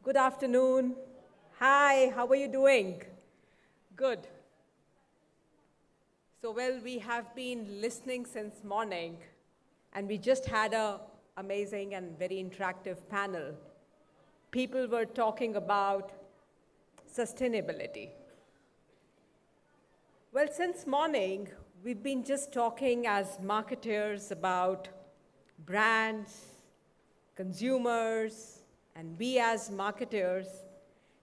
Good afternoon. Hi, how are you doing? Good. So, well, we have been listening since morning, and we just had a amazing and very interactive panel. People were talking about sustainability. Well, since morning, we've been just talking as marketers about brands, consumers, and we as marketers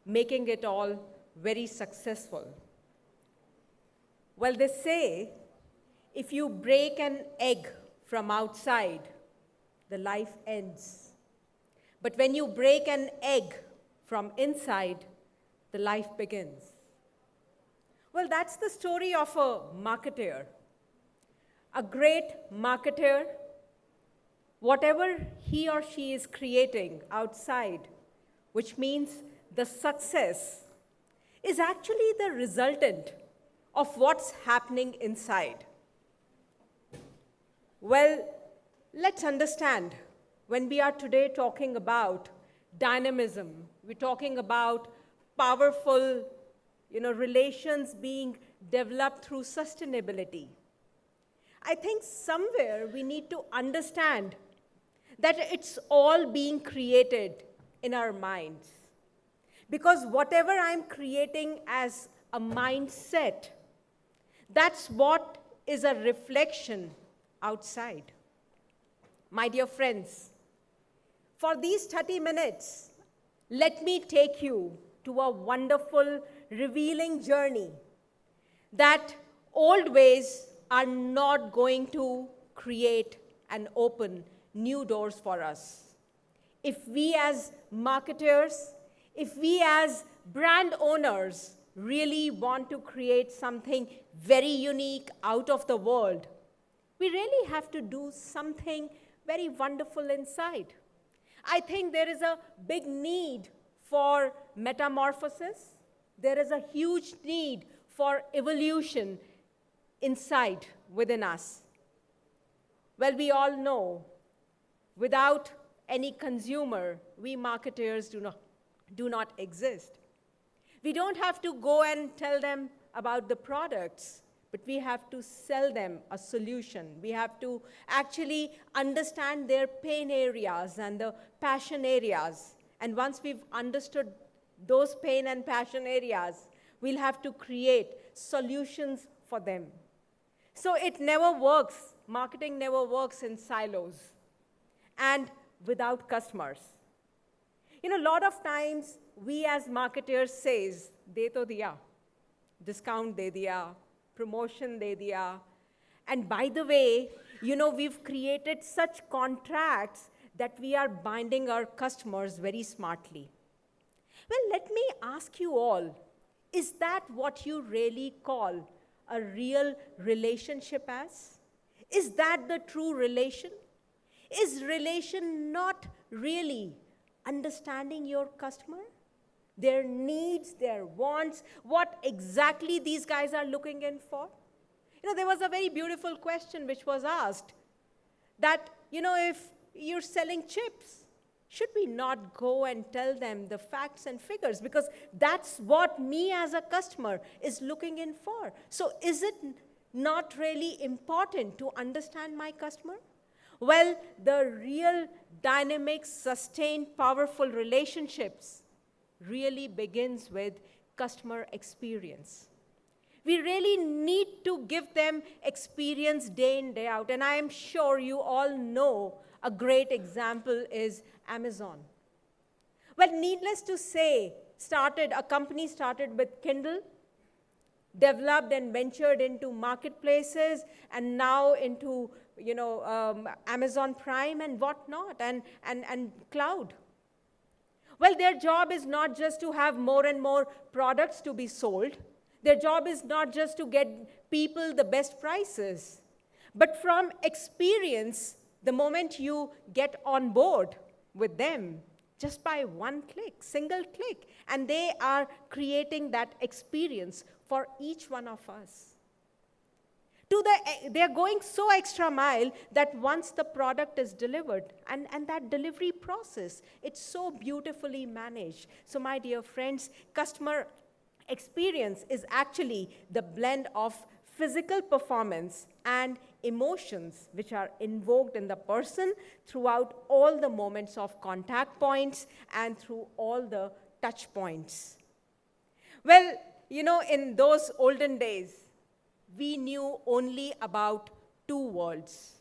making it all very successful. Well, they say if you break an egg from outside, the life ends. But when you break an egg from inside, the life begins. Well, that's the story of a marketer. A great marketer, whatever he or she is creating outside, which means the success, is actually the resultant of what's happening inside. Well, let's understand, when we are today talking about dynamism, we're talking about powerful, relations being developed through sustainability. I think somewhere we need to understand that it's all being created in our minds. Because whatever I'm creating as a mindset, that's what is a reflection outside. My dear friends, for these 30 minutes, let me take you to a wonderful, revealing journey that old ways are not going to create and open new doors for us. If we as marketers, if we as brand owners really want to create something very unique out of the world, we really have to do something very wonderful inside. I think there is a big need for metamorphosis. There is a huge need for evolution inside within us. Well, we all know, without any consumer, we marketers do not exist. We don't have to go and tell them about the products, but we have to sell them a solution. We have to actually understand their pain areas and the passion areas. And once we've understood those pain and passion areas, we'll have to create solutions for them. So it never works. Marketing never works in silos and without customers. A lot of times we as marketers says, "De to diya, discount de diya, promotion de diya." And by the way, we've created such contracts that we are binding our customers very smartly. Well, let me ask you all, is that what you really call a real relationship as? Is that the true relation? Is relation not really understanding your customer? Their needs, their wants, what exactly these guys are looking in for? There was a very beautiful question which was asked that, if you're selling chips, should we not go and tell them the facts and figures? Because that's what me as a customer is looking in for. So is it not really important to understand my customer? Well, the real dynamic, sustained, powerful relationships really begins with customer experience. We really need to give them experience day in, day out. And I am sure you all know a great example is Amazon. Well, needless to say, a company started with Kindle, developed and ventured into marketplaces, and now into Amazon Prime and whatnot, and cloud. Well, their job is not just to have more and more products to be sold. Their job is not just to get people the best prices. But from experience, the moment you get on board with them, just by one click, single click, and they are creating that experience for each one of us. They're going so extra mile that once the product is delivered, and that delivery process, it's so beautifully managed. So my dear friends, customer experience is actually the blend of physical performance and emotions which are invoked in the person throughout all the moments of contact points and through all the touch points. Well, in those olden days, we knew only about two worlds,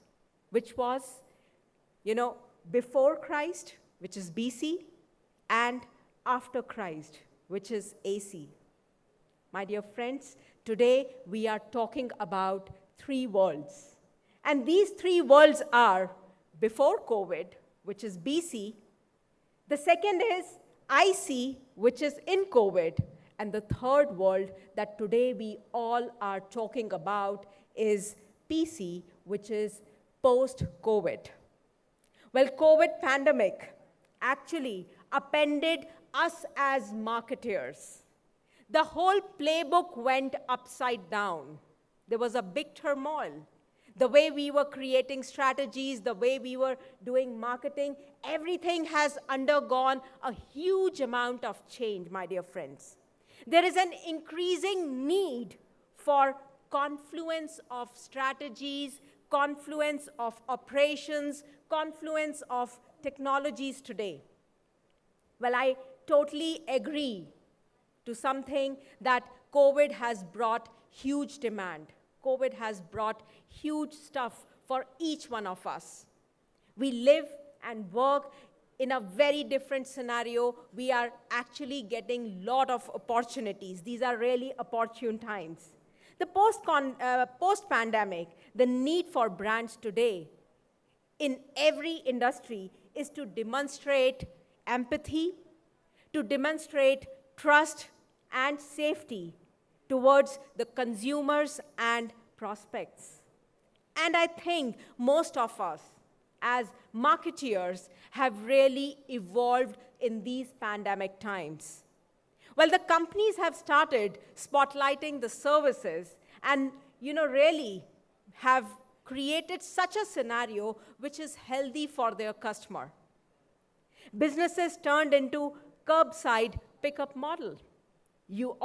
which was, before Christ, which is BC, and after Christ, which is AC. My dear friends, today we are talking about three worlds. And these three worlds are before COVID, which is BC. The second is IC, which is in COVID. And the third world that today we all are talking about is PC, which is post-COVID. Well, COVID pandemic actually upended us as marketers. The whole playbook went upside down. There was a big turmoil. The way we were creating strategies, the way we were doing marketing, everything has undergone a huge amount of change, my dear friends. There is an increasing need for confluence of strategies, confluence of operations, confluence of technologies today. Well, I totally agree to something that COVID has brought huge demand. COVID has brought huge stuff for each one of us. We live and work in a very different scenario. We are actually getting a lot of opportunities. These are really opportune times. The post-pandemic, the need for brands today in every industry is to demonstrate empathy, to demonstrate trust and safety towards the consumers and prospects. And I think most of us, as marketeers, have really evolved in these pandemic times. Well, the companies have started spotlighting the services and, really have created such a scenario which is healthy for their customer. Businesses turned into curbside pickup model. You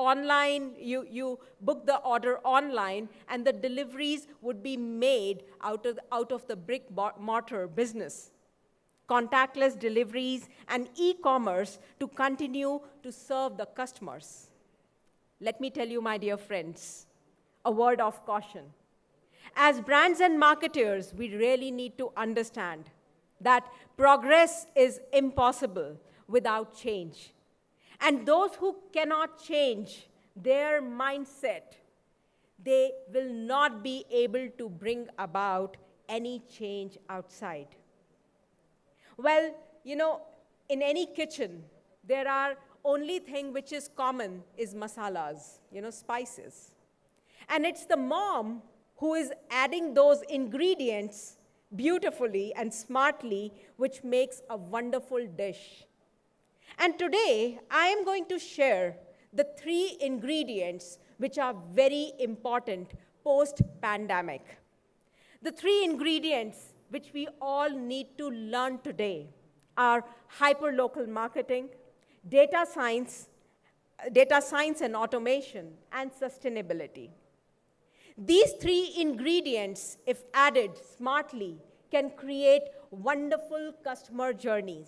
book the order online, and the deliveries would be made out of the brick-mortar business. Contactless deliveries and e-commerce to continue to serve the customers. Let me tell you, my dear friends, a word of caution. As brands and marketers, we really need to understand that progress is impossible without change. And those who cannot change their mindset, they will not be able to bring about any change outside. Well, in any kitchen, there are only thing which is common is masalas, spices. And it's the mom who is adding those ingredients beautifully and smartly, which makes a wonderful dish. And today, I am going to share the 3 ingredients which are very important post-pandemic. The 3 ingredients which we all need to learn today are hyperlocal marketing, data science and automation, and sustainability. These 3 ingredients, if added smartly, can create wonderful customer journeys.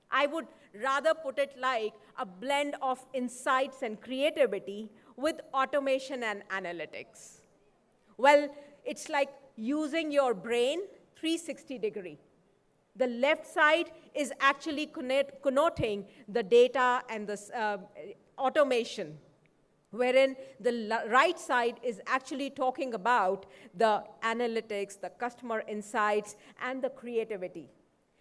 I would rather put it like a blend of insights and creativity with automation and analytics. Well, it's like using your brain 360 degree. The left side is actually connoting the data and the automation, wherein the right side is actually talking about the analytics, the customer insights, and the creativity.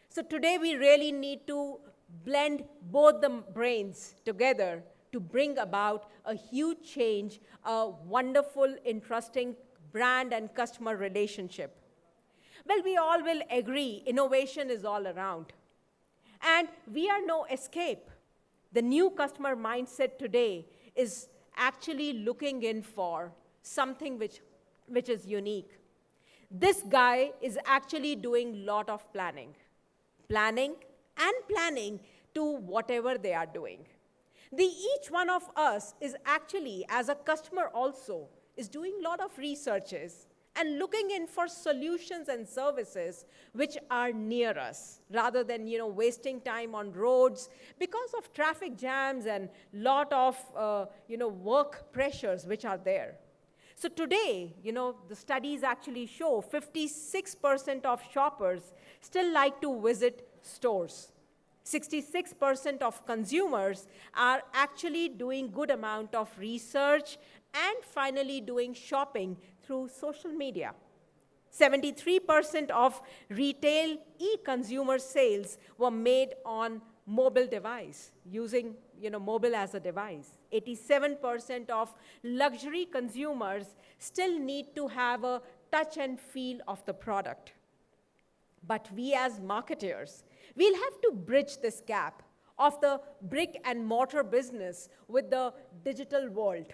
So today we really need to blend both the brains together to bring about a huge change, a wonderful, interesting brand and customer relationship. Well, we all will agree innovation is all around. And we are no escape. The new customer mindset today is actually looking in for something which which is unique. This guy is actually doing lot of planning to whatever they are doing. Each one of us is actually, as a customer also, is doing a lot of researches and looking in for solutions and services which are near us, rather than wasting time on roads because of traffic jams and lot of work pressures which are there. So today, the studies actually show 56% of shoppers still like to visit stores. 66% of consumers are actually doing good amount of research and finally doing shopping through social media. 73% of retail e-consumer sales were made on mobile device, using mobile as a device. 87% of luxury consumers still need to have a touch and feel of the product. But we as marketers, we'll have to bridge this gap of the brick and mortar business with the digital world,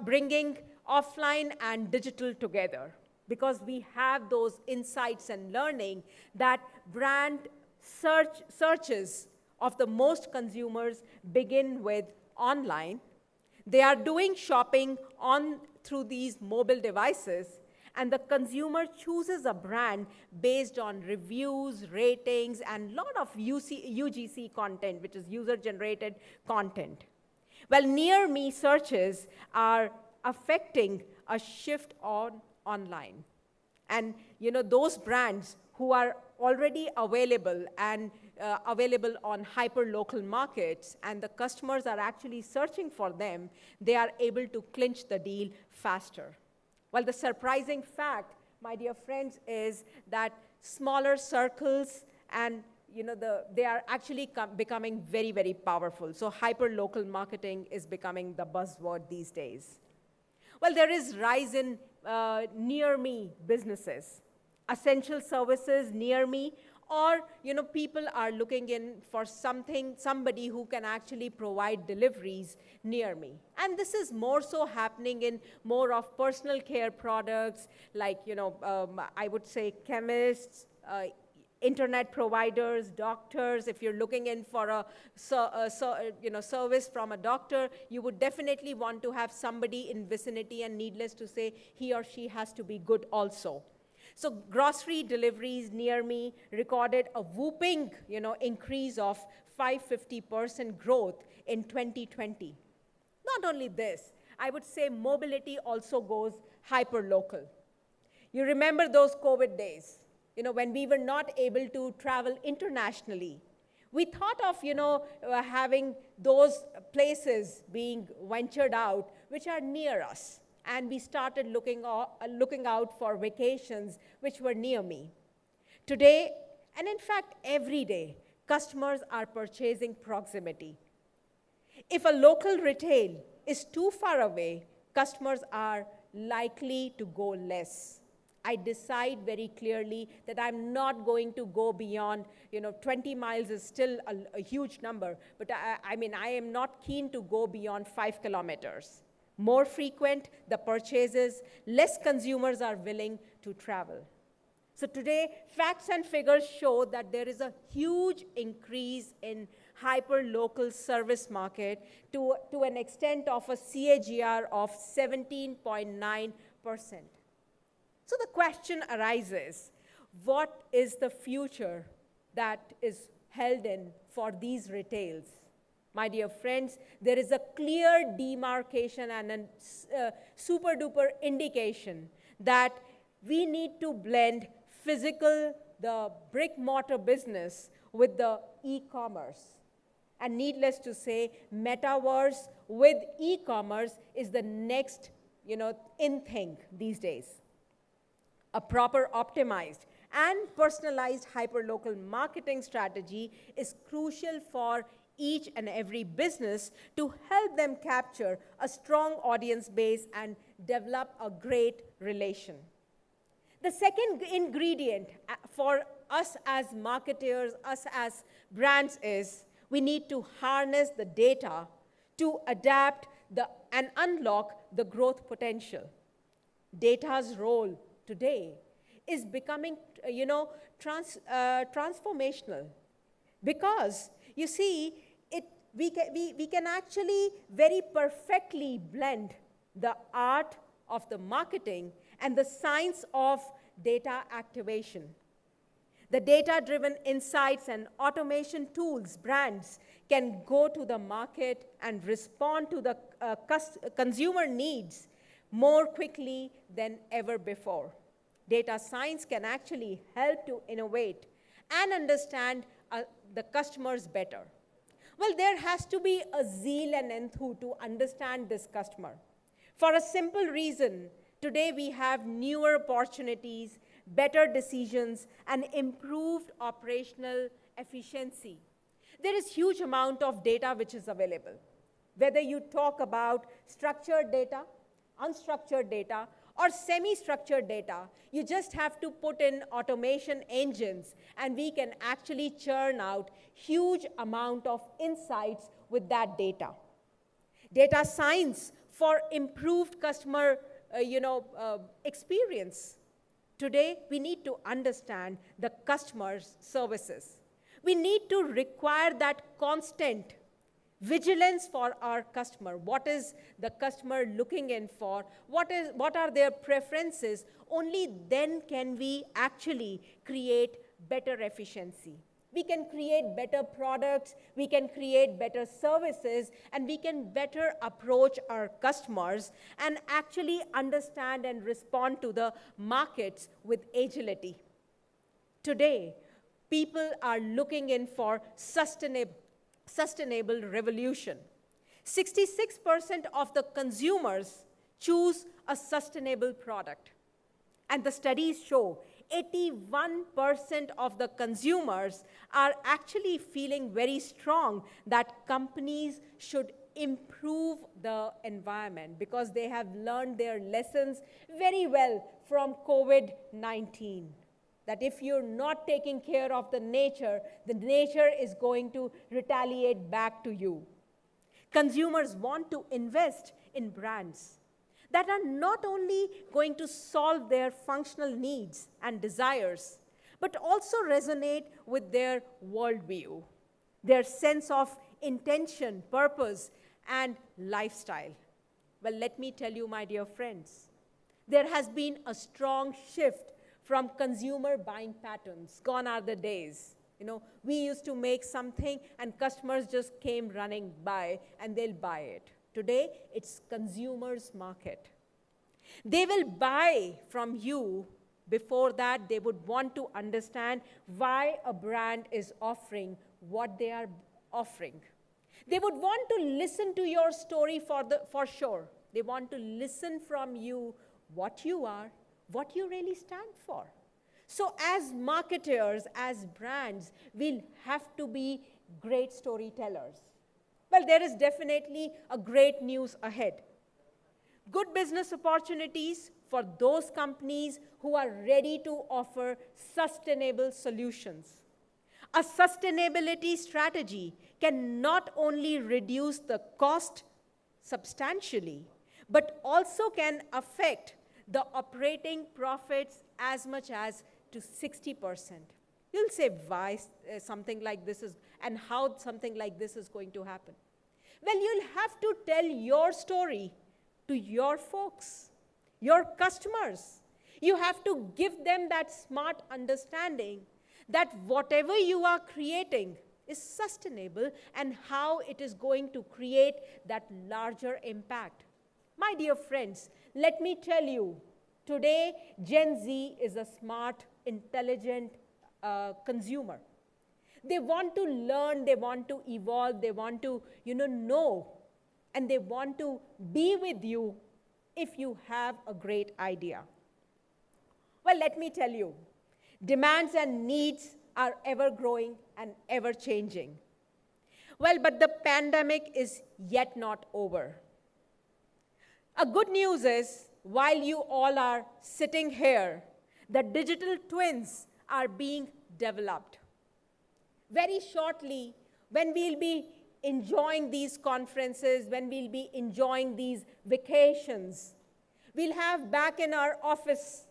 bringing offline and digital together, because we have those insights and learning that brand searches of the most consumers begin with online. They are doing shopping through these mobile devices, and the consumer chooses a brand based on reviews, ratings, and a lot of UGC content, which is user-generated content. Well, near me searches are affecting a shift online. And those brands who are already available and available on hyper-local markets, and the customers are actually searching for them, they are able to clinch the deal faster. Well, the surprising fact, my dear friends, is that smaller circles and they are actually becoming very, very powerful. So hyper-local marketing is becoming the buzzword these days. Well, there is rise in near-me businesses, essential services near me, or people are looking in for somebody who can actually provide deliveries near me. And this is more so happening in more of personal care products, like I would say chemists, internet providers, doctors. If you're looking in for a service from a doctor, you would definitely want to have somebody in vicinity, and needless to say, he or she has to be good also. So grocery deliveries near me recorded a whooping increase of 550% growth in 2020. Not only this, I would say mobility also goes hyper-local. You remember those COVID days, when we were not able to travel internationally. We thought of, having those places being ventured out, which are near us. And we started looking out for vacations which were near me. Today, and in fact every day, customers are purchasing proximity. If a local retail is too far away, customers are likely to go less. I decide very clearly that I'm not going to go beyond, 20 miles is still a huge number, but I am not keen to go beyond 5 kilometers. More frequent the purchases, less consumers are willing to travel. So today, facts and figures show that there is a huge increase in hyper-local service market to an extent of a CAGR of 17.9%. So the question arises, what is the future that is held in for these retails? My dear friends, there is a clear demarcation and a super-duper indication that we need to blend the brick-mortar business with the e-commerce. And needless to say, metaverse with e-commerce is the next, in thing these days. A proper optimized and personalized hyper-local marketing strategy is crucial for each and every business to help them capture a strong audience base and develop a great relation. The second ingredient for us as marketers, us as brands, is we need to harness the data to adapt and unlock the growth potential. data's role today is becoming, transformational. Because, you see, we can actually very perfectly blend the art of the marketing and the science of data activation. The data-driven insights and automation tools brands can go to the market and respond to the consumer needs more quickly than ever before. Data science can actually help to innovate and understand the customers better. Well, there has to be a zeal and enthusiasm to understand this customer. For a simple reason, today we have newer opportunities, better decisions, and improved operational efficiency. There is huge amount of data which is available. Whether you talk about structured data, unstructured data, or semi-structured data, you just have to put in automation engines, and we can actually churn out huge amount of insights with that data. Data science for improved customer experience. Today, we need to understand the customer's services. We need to require that constant vigilance for our customer. What is the customer looking in for? What are their preferences? Only then can we actually create better efficiency. We can create better products, we can create better services, and we can better approach our customers and actually understand and respond to the markets with agility. Today, people are looking in for sustainable revolution. 66% of the consumers choose a sustainable product. And the studies show 81% of the consumers are actually feeling very strong that companies should improve the environment because they have learned their lessons very well from COVID-19. That if you're not taking care of the nature is going to retaliate back to you. Consumers want to invest in brands that are not only going to solve their functional needs and desires, but also resonate with their worldview, their sense of intention, purpose, and lifestyle. Well, let me tell you, my dear friends, there has been a strong shift from consumer buying patterns. Gone are the days. We used to make something and customers just came running by and they'll buy it. Today, it's consumers' market. They will buy from you. Before that, they would want to understand why a brand is offering what they are offering. They would want to listen to your story for sure. They want to listen from you what you are, what you really stand for. So as marketers, as brands, we'll have to be great storytellers. Well, there is definitely a great news ahead. Good business opportunities for those companies who are ready to offer sustainable solutions. A sustainability strategy can not only reduce the cost substantially, but also can affect the operating profits as much as to 60%. You'll say why something like this is, and how something like this is going to happen. Well, you'll have to tell your story to your folks, your customers. You have to give them that smart understanding that whatever you are creating is sustainable and how it is going to create that larger impact. My dear friends, let me tell you, today Gen Z is a smart, intelligent consumer. They want to learn, they want to evolve, they want to know, and they want to be with you if you have a great idea. Well, let me tell you, demands and needs are ever growing and ever changing. Well, but the pandemic is yet not over. A good news is, while you all are sitting here, the digital twins are being developed. Very shortly, when we'll be enjoying these conferences, when we'll be enjoying these vacations, We'll have back in our office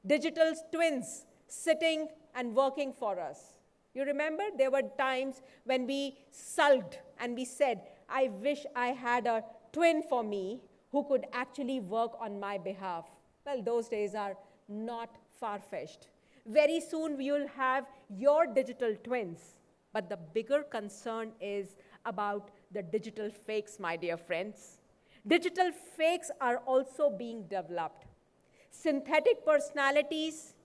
digital twins sitting and working for us. You remember there were times when we sulked and we said, I wish I had a twin for me who could actually work on my behalf. Well, those days are not far-fetched. Very soon we will have your digital twins. But the bigger concern is about the digital fakes, my dear friends. Digital fakes are also being developed. Synthetic personalities,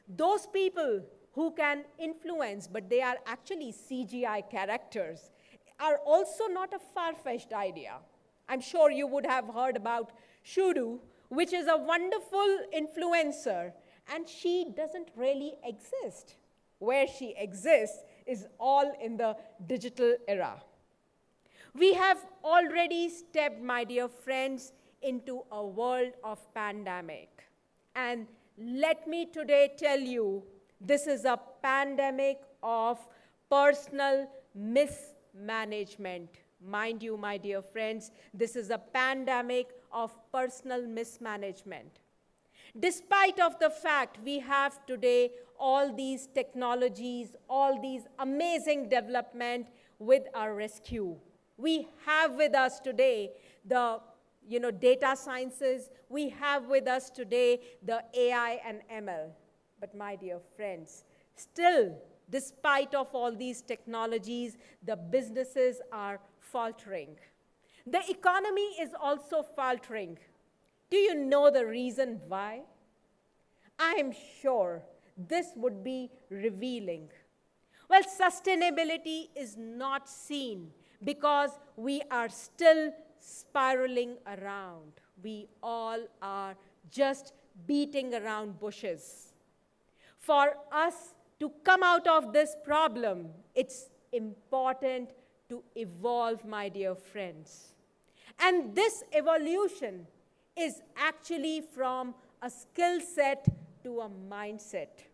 those people who can influence, but they are actually CGI characters, are also not a far-fetched idea. I'm sure you would have heard about Shudu, which is a wonderful influencer, and she doesn't really exist. Where she exists is all in the digital era. We have already stepped, my dear friends, into a world of pandemic. And let me today tell you, this is a pandemic of personal mismanagement. Mind you, my dear friends, this is a pandemic of personal mismanagement. Despite of the fact we have today all these technologies, all these amazing development with our rescue. We have with us today the data sciences. We have with us today the AI and ML. But my dear friends, still, despite of all these technologies, the businesses are faltering. The economy is also faltering. Do you know the reason why? I am sure this would be revealing. Well, sustainability is not seen because we are still spiraling around. We all are just beating around bushes. For us to come out of this problem, it's important to evolve, my dear friends. And this evolution is actually from a skill set to a mindset.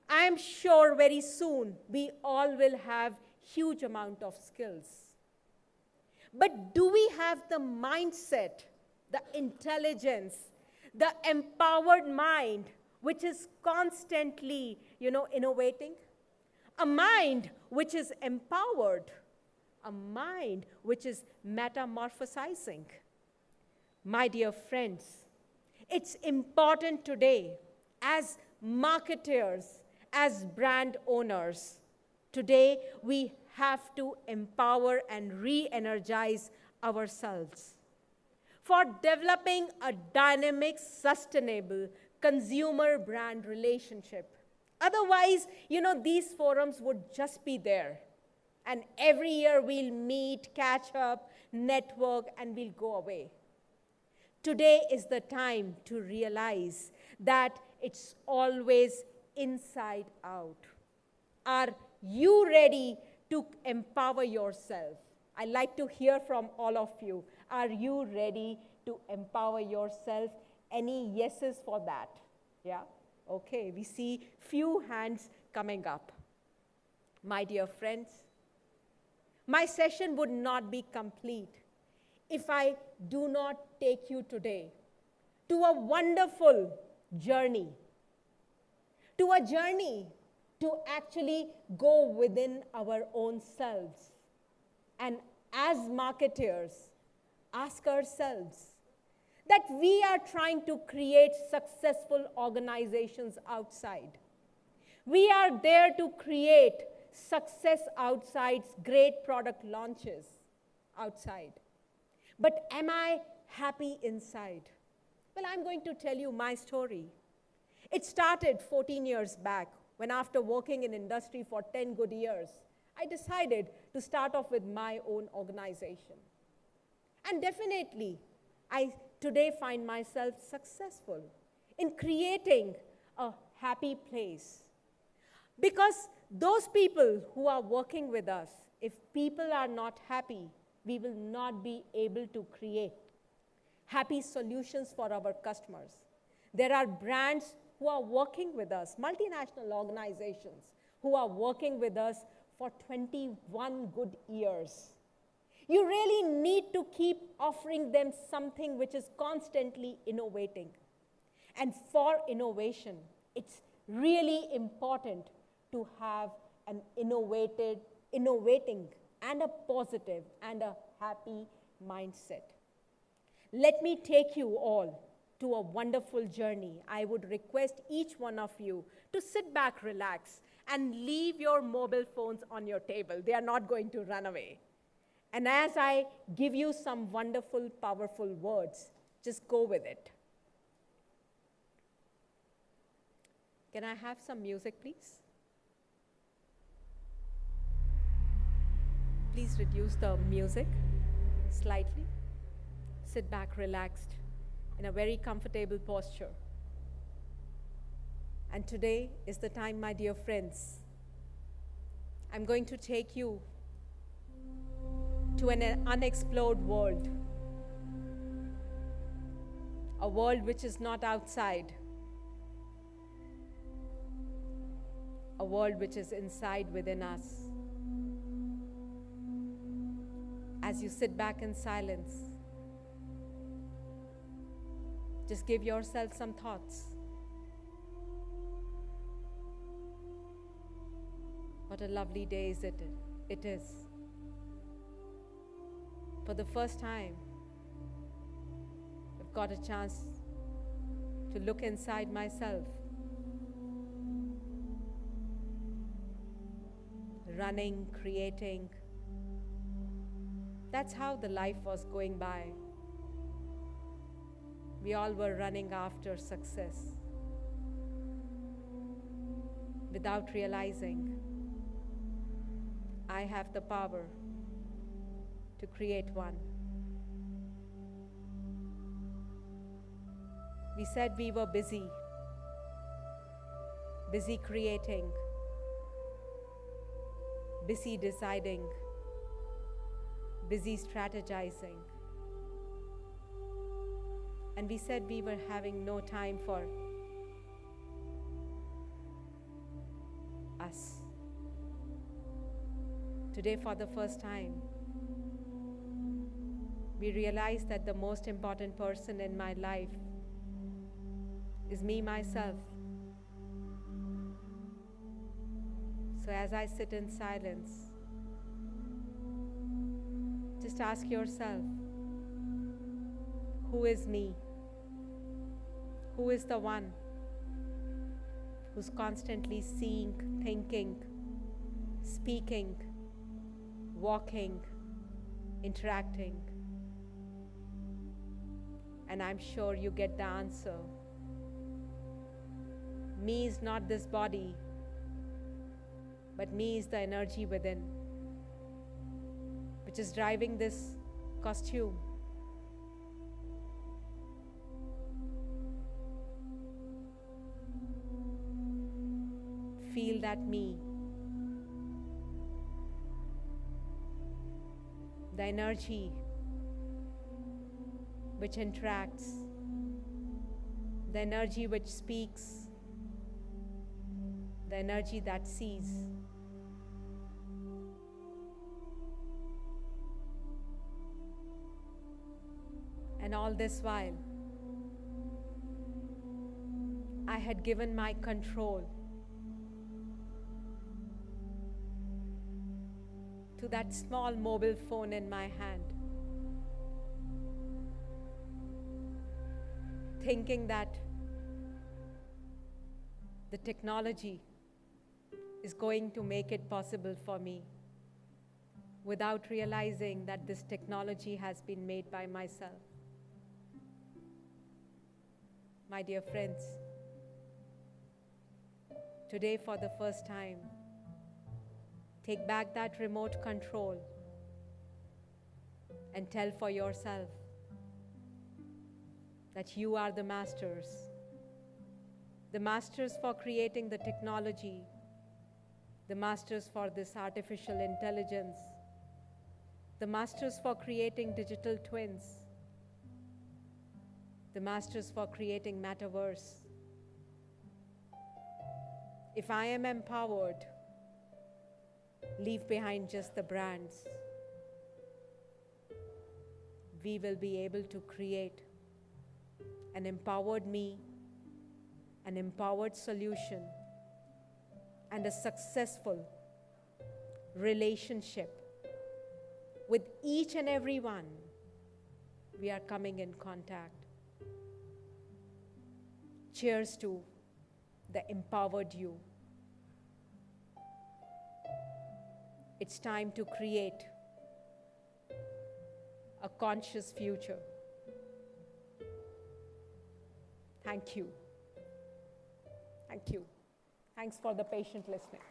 I am sure very soon we all will have huge amount of skills. But do we have the mindset, the intelligence, the empowered mind, which is constantly, innovating? A mind which is empowered, a mind which is metamorphosizing. My dear friends, it's important today as marketers, as brand owners, today we have to empower and re-energize ourselves for developing a dynamic, sustainable consumer brand relationship. Otherwise, these forums would just be there. And every year we'll meet, catch up, network, and we'll go away. Today is the time to realize that it's always inside out. Are you ready to empower yourself? I'd like to hear from all of you. Are you ready to empower yourself? Any yeses for that? Yeah? Okay, we see few hands coming up. My dear friends, my session would not be complete if I do not take you today to a wonderful journey, to a journey to actually go within our own selves. And as marketers, ask ourselves that we are trying to create successful organizations outside. We are there to create success outside, great product launches outside. But am I happy inside? Well, I'm going to tell you my story. It started 14 years back when, after working in industry for 10 good years, I decided to start off with my own organization. And definitely, I today find myself successful in creating a happy place. Because those people who are working with us, if people are not happy, we will not be able to create happy solutions for our customers. There are brands who are working with us, multinational organizations who are working with us for 21 good years. You really need to keep offering them something which is constantly innovating. And for innovation, it's really important to have an innovating and a positive and a happy mindset. Let me take you all to a wonderful journey. I would request each one of you to sit back, relax, and leave your mobile phones on your table. They are not going to run away. And as I give you some wonderful, powerful words, just go with it. Can I have some music, please? Please reduce the music slightly. Sit back, relaxed, in a very comfortable posture. And today is the time, my dear friends. I'm going to take you to an unexplored world. A world which is not outside. A world which is inside within us. As you sit back in silence, just give yourself some thoughts. What a lovely day it is. For the first time, I've got a chance to look inside myself. Running, creating. That's how the life was going by. We all were running after success without realizing I have the power to create one. We said we were busy creating, busy deciding, busy strategizing. And we said we were having no time for us. Today, for the first time, we realized that the most important person in my life is me, myself. So as I sit in silence, just ask yourself, who is me? Who is the one who's constantly seeing, thinking, speaking, walking, interacting? And I'm sure you get the answer. Me is not this body, but me is the energy within, which is driving this costume. Feel that me. The energy which interacts, the energy which speaks, the energy that sees. And all this while, I had given my control to that small mobile phone in my hand, thinking that the technology is going to make it possible for me, without realizing that this technology has been made by myself. My dear friends, today for the first time, take back that remote control and tell for yourself that you are the masters for creating the technology, the masters for this artificial intelligence, the masters for creating digital twins, the masters for creating metaverse. If I am empowered, leave behind just the brands. we will be able to create an empowered me, an empowered solution, and a successful relationship with each and every one we are coming in contact. Cheers to the empowered you. It's time to create a conscious future. Thank you. Thank you. Thanks for the patient listening.